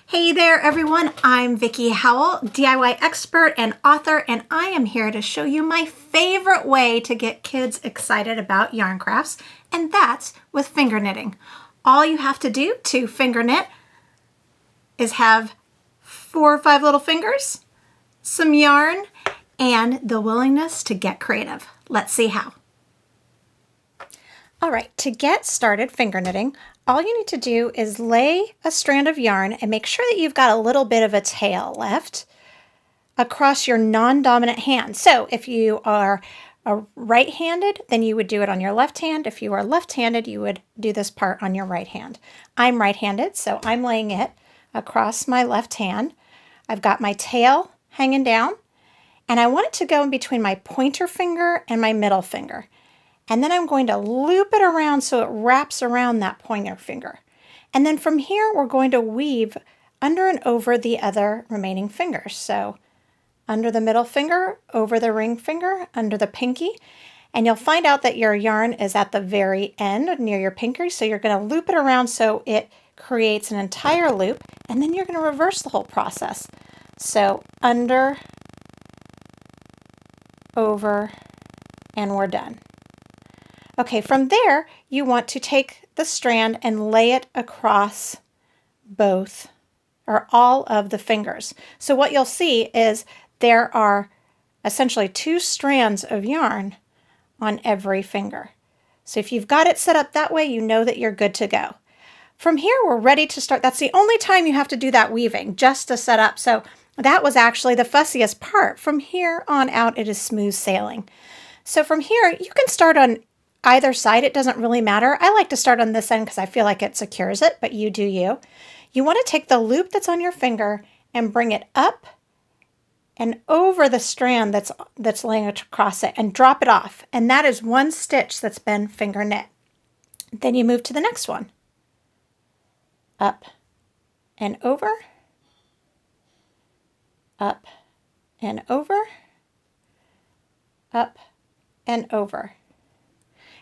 Hey there everyone, I'm Vickie Howell, DIY expert and author, and I am here to show you my favorite way to get kids excited about yarn crafts, and that's with finger knitting. All you have to do to finger knit is have 4 or 5 little fingers, some yarn, and the willingness to get creative. Let's see how. All right, to get started finger knitting, all you need to do is lay a strand of yarn and make sure that you've got a little bit of a tail left across your non-dominant hand. So if you are right-handed, then you would do it on your left hand. If you are left-handed, you would do this part on your right hand. I'm right-handed, so I'm laying it across my left hand. I've got my tail hanging down, and I want it to go in between my pointer finger and my middle finger. And then I'm going to loop it around so it wraps around that pointer finger. And then from here, we're going to weave under and over the other remaining fingers. So under the middle finger, over the ring finger, under the pinky. And you'll find out that your yarn is at the very end near your pinky. So you're going to loop it around so it creates an entire loop. And then you're going to reverse the whole process. So under, over, and we're done. Okay, from there, you want to take the strand and lay it across both or all of the fingers. So what you'll see is there are essentially 2 strands of yarn on every finger. So if you've got it set up that way, you know that you're good to go. From here, we're ready to start. That's the only time you have to do that weaving, just to set up. So that was actually the fussiest part. From here on out, it is smooth sailing. So from here, you can start on either side. It doesn't really matter. I like to start on this end because I feel like it secures it, but you do you. You want to take the loop that's on your finger and bring it up and over the strand that's laying across it and drop it off. And that is 1 stitch that's been finger knit. Then you move to the next one. Up and over, up and over, up and over.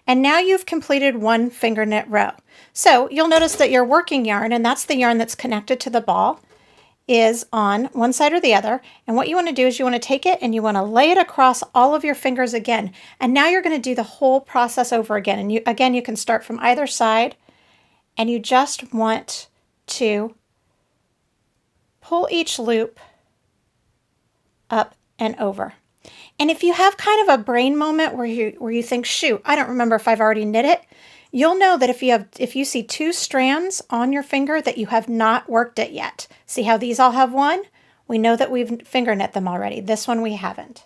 And now you've completed 1 finger knit row. So you'll notice that your working yarn, and that's the yarn that's connected to the ball, is on one side or the other. And what you want to do is you want to take it and you want to lay it across all of your fingers again. And now you're going to do the whole process over again. And you can start from either side, and you just want to pull each loop up and over. And if you have kind of a brain moment where you think, shoot, I don't remember if I've already knit it, you'll know that if you see 2 strands on your finger that you have not worked it yet. See how these all have 1? We know that we've finger knit them already. This one we haven't.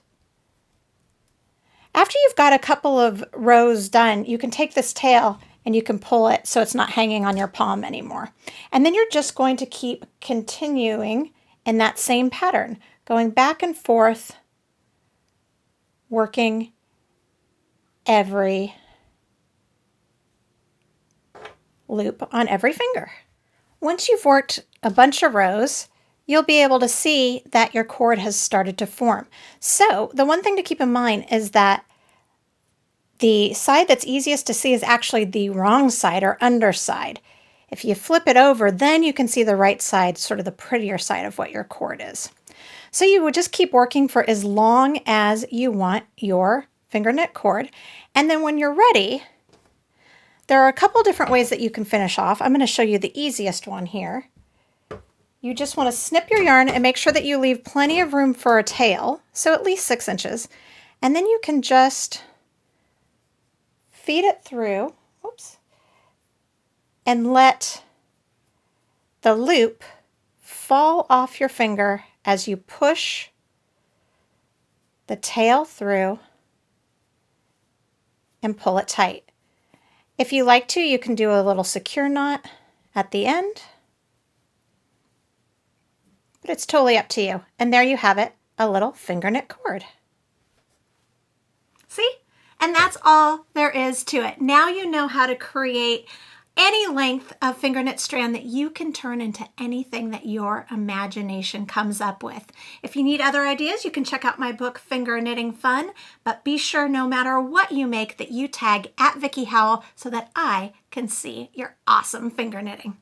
After you've got a couple of rows done, you can take this tail and you can pull it so it's not hanging on your palm anymore. And then you're just going to keep continuing in that same pattern, going back and forth, working every loop on every finger. Once you've worked a bunch of rows, you'll be able to see that your cord has started to form. So the one thing to keep in mind is that the side that's easiest to see is actually the wrong side or underside. If you flip it over, then you can see the right side, sort of the prettier side of what your cord is. So you would just keep working for as long as you want your finger knit cord. And then when you're ready, there are a couple different ways that you can finish off. I'm going to show you the easiest one here. You just want to snip your yarn and make sure that you leave plenty of room for a tail, so at least 6 inches. And then you can just feed it through, whoops, and let the loop fall off your finger as you push the tail through and pull it tight. If you like to, you can do a little secure knot at the end, but it's totally up to you. And there you have it, a little finger knit cord. See? And that's all there is to it. Now you know how to create any length of finger knit strand that you can turn into anything that your imagination comes up with. If you need other ideas, you can check out my book, Finger Knitting Fun, but be sure no matter what you make that you tag @Vickie Howell so that I can see your awesome finger knitting.